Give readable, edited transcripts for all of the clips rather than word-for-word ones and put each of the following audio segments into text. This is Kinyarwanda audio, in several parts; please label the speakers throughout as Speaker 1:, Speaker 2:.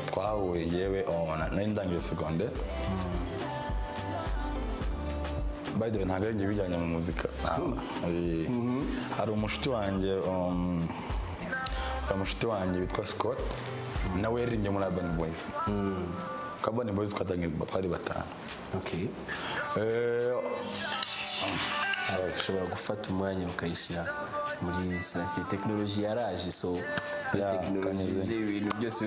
Speaker 1: twahuye yewe nari ndangije secondaire. By the way, ntabwo ari njye bijyanye mu muzika. Hari umushuti wanjye witwa Scott, nawe yaririmbye muri Urban Boys. Urban Boys twari batanu.
Speaker 2: Okay. Ushobora gufata umwanya ukayishyira muri sinasi tekinoloji yaraje, so tekinoloji ibintu byose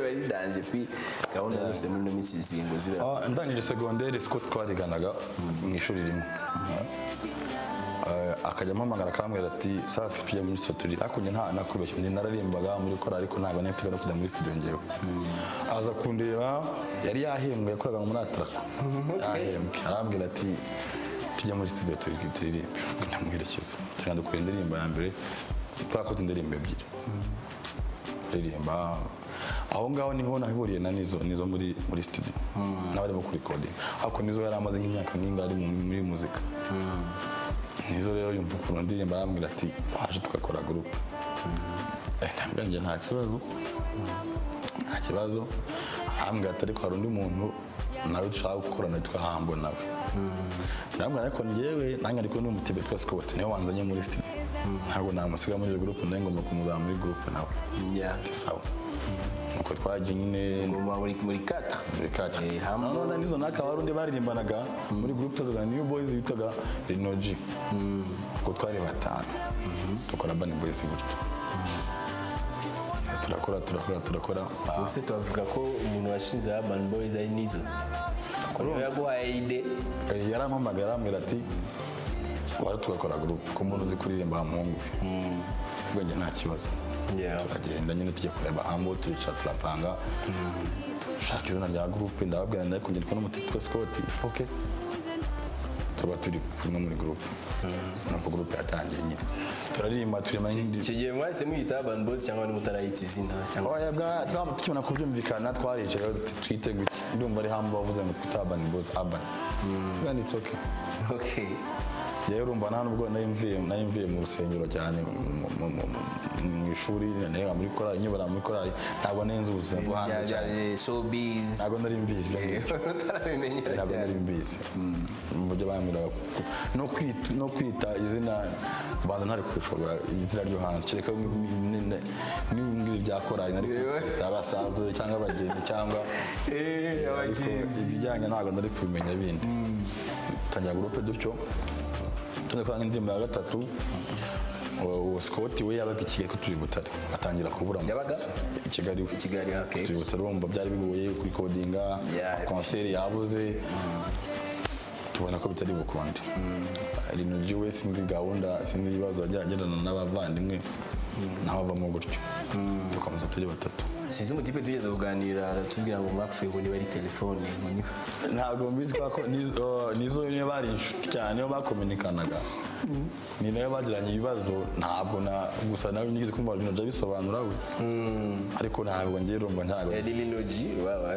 Speaker 2: bari danje pi gahunda zose muri no minsi zizingo zibera.
Speaker 1: Ndangije secondaire Scott twariganaga mu ishuri rimwe. Akajya mpamagara akambwira ati safi tujya muri studio. Akunye nta nakubeshye ndi nararimbaga muri kora ariko ntabwo nari no kujya muri studio ngewe. Aza kundeba yari yahembwe yakoraga muri Atra. Yahembwe arambwira ati tujya muri studio turirimbe. Ndamuherekeza cyangwa dukora indirimbo ya mbere twakoze indirimbo ebyiri. Ririmba aho ngaho niho nahuriye na nizo muri studio n'abari mu recording. Ako nizo yari amaze nk'imyaka n'ingari muri muzika. Nizo rero yumva ukuntu ndirimba arambwira ati waje tukakora group. Ndambye nta kibazo. Arambwira ati ariko hari undi muntu nawe dushaka gukorana witwa Hambo nawe. Ndambwira ariko njyewe nanjye ariko ni umutibe witwa Scott niwe wanzanye muri studio. Ntabwo namusiga muri group nawe ngomba kumuzana muri group nawe. Sawa. Nuko twaje nyine
Speaker 2: muri 4.
Speaker 1: Hambo nizo naka barundi baririmbanaga muri group twaga New Boys bitaga Renoji. Ko twari batanu. Tukora Urban Boys gutyo. Turakora.
Speaker 2: Ese tuvuga ko umuntu washinze Urban Boys ari nizo. Ko yaguhaye ide.
Speaker 1: Yarampamagara arambwira ati wari tugakora group ko umuntu uzi kuririmba muhungu. Ubwo nta kibazo. Turagenda nyine tujya kureba Hambo turicara turapanga. Ushaka izina rya group ndababwira ndako ngende ko n'umutipe Scott ifoke. Tuba turi kumwe muri group. Nuko group yatangiye nyine. Turaririmba turema nyine.
Speaker 2: Kigiye mwese mwita Urban Boys cyangwa ni mutarayita izina cyangwa.
Speaker 1: Oya bwa twamukibona kubyumvikana twaricaye twiteguye. Ndumva ari Hambo bavuze ngo twita Urban Boys Urban. Kandi it's okay.
Speaker 2: Okay.
Speaker 1: Rero urumva nta nubwo nayimviye mu rusengero cyane mu ishuri nega muri korali nyobora muri korali ntabwo nenze ubuzima bwo hanze cyane
Speaker 2: showbiz
Speaker 1: ntabwo nari mbizi
Speaker 2: utarabimenyera
Speaker 1: ntabwo nari mbizi mujye bambira no kwita izina banza ntari kubishobora izina ryo hanze kereka n'ingiri rya korali nari abasazo cyangwa abageni cyangwa ibijyanye ntabwo nari kubimenya bindi tangira groupe dutyo kwa indirimbo ya gatatu Scott we yabaga ikigali ko turi Butare atangira kubura
Speaker 2: yabaga
Speaker 1: ikigali
Speaker 2: okay
Speaker 1: turi Butare urumva byari bigoye kuri codinga concert yabuze tubona ko bitari bukonde ari no jiwe sinzi gahunda sinzi ibibazo ajyagendana n'abavandimwe naho bava mu gutyo tukameza turi batatu
Speaker 2: sizo umutipe tugeze kuganira aratubwira ngo mwapfuye ngo niba ari telefone
Speaker 1: ntabwo mbizi ko nizo niyo bari inshuti cyane niyo bakominikanaga ni nayo bagiranye ibibazo ntabwo na gusa nawe nigeze kumva ibintu bya bisobanura we ariko ntabwo ngiye rumva ntabwo
Speaker 2: Renoji wawa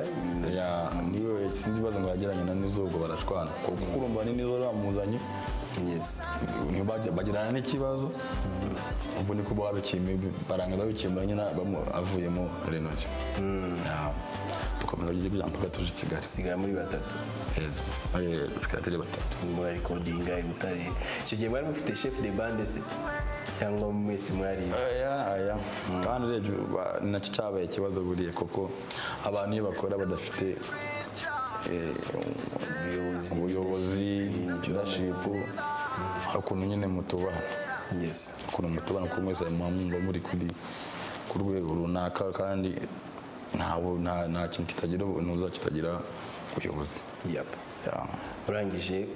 Speaker 1: ya niwe sinzi ibibazo ngo yagiranye na nizo ubwo barashwana kuko urumva ni nizo bamuzanye
Speaker 2: yes
Speaker 1: ni bagirana n'ikibazo ubwo ni kuba babikime baranga babikimura nyina avuyemo Renoji tukomeza kujya mpaka tuje Kigali
Speaker 2: sigaye muri batatu
Speaker 1: sikatire batatu
Speaker 2: muri recordinga Butare icyo gihe mwari mufite chef de bande se cyangwa mwese mwari
Speaker 1: aya kandi rero nacyo cyabaye ikibazo buriye koko abantu iyo bakora badafite ubuyobozi leadership ukuntu nyine mutubaha
Speaker 2: yes
Speaker 1: ukuntu mutubana ko mwese mwumva muri ku rwego runaka kandi nta kintu kitagira nuza kitagira ubuyobozi
Speaker 2: urangije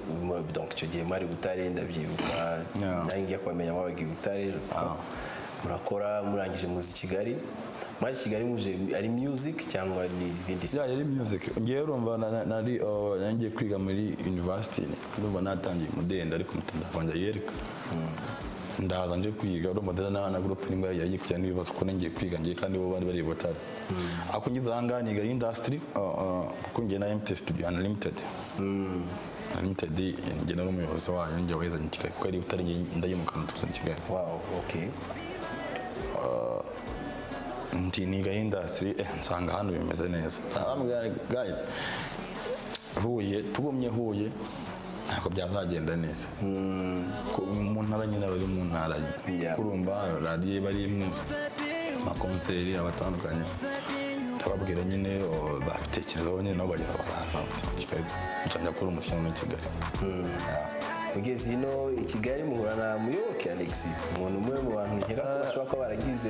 Speaker 2: donc icyo gihe mwari Butare ndabyibuka nanjye kwamenya mwabaga Butare murakora murangije muzi Kigali muri Kigali muje ari music cyangwa ni izindi
Speaker 1: yari music ngiye urumva nangiye kwiga muri university ndumva natangiye mudenda ariko mutandavanja yereka ndaza nje kwiga urumva na group nimwe yagiye kujya n'ibibazo ko ngiye kwiga ngiye kandi bo bari Butare ako ngize ahanga niga industry kuko ngiye na MTST Unlimited Unlimited ngiye na umuyobozi wayo ngiye wezanye Kigali kuko ari Butare ndayimukana tuzana Kigali
Speaker 2: wow okay
Speaker 1: ndi niga industry nsanga hano bimeze neza abambwira guys Huye ntabwo byazagenda neza mu ntara nyine bari mu ntara kurumva radiyo bari imwe amakonseri abatandukanye ndababwira nyine babitekerezaho nyine nabo bagira baraza Kigali cyangwa kuri umushyira muri Kigali
Speaker 2: ugeze ino i Kigali muhura na Muyoboke Alex umuntu umwe mu bantu nkeka ko bashobora kuba baragize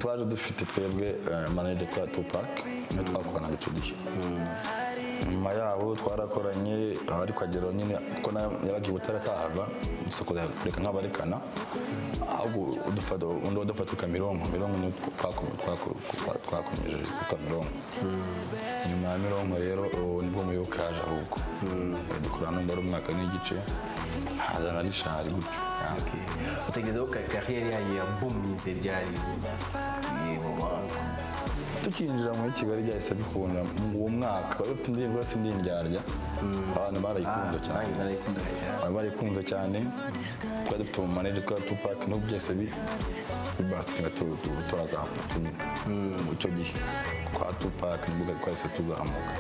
Speaker 1: twaje dufite twebwe manager kwa Tupac niyo twakoranaga icyo gihe nyuma yabo twarakoranye ariko agera nyine kuko yabagiye utarataha isoko reka nk'abarekana ahubwo udufata Kamironko niyo twakomeje Kamironko nyuma ya Mironko rero nibwo Muyoboke yaje ahubwo dukorana n'umbara umwaka n'igice haza na Richard gutyo
Speaker 2: utegerezaho kariyeri yanyu ya booming ryari
Speaker 1: tukinjira muri Kigali ryahise bikunda uwo mwaka bafite indirimbo yose ndindyarya abantu barayikunze cyane twari dufite manager twa Tupac no byose bibasinga turazamutse nyine mu cyo gihe kwa Tupac nibwo twahise tuzamuka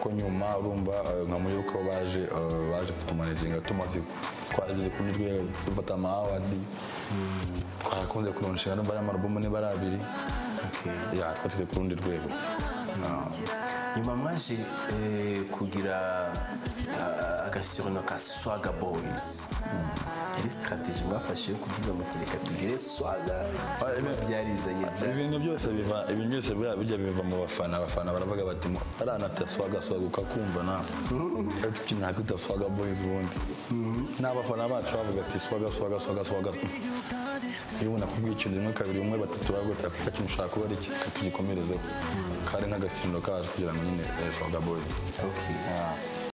Speaker 1: ko nyuma urumva nka Muyoboke baje kutumanaging tumaze twageze ku rwego dufata amawadi twarakunze kuronshinga no bari amarubumu ni bari abiri twateze ku rundi rwego
Speaker 2: nyuma mwaje kugira agashyirano ka Swaga Boys yari strategy mwafashe yo kuvuga muti reka tugire Swaga byarizanye
Speaker 1: ibintu byose bijya biva mu abafana baravuga bati aranata Swaga ukakumva nawe ntabwo twita Swaga Boys ubundi n'abafana bacu bavuga ati Swaga iyo nakubwiye ikintu rimwe kabiri umwe batatu bagota kuko mushaka kuba ari tugikomerezeho kare nk'agasindo kaje kugira ngo nyine Swaga Boys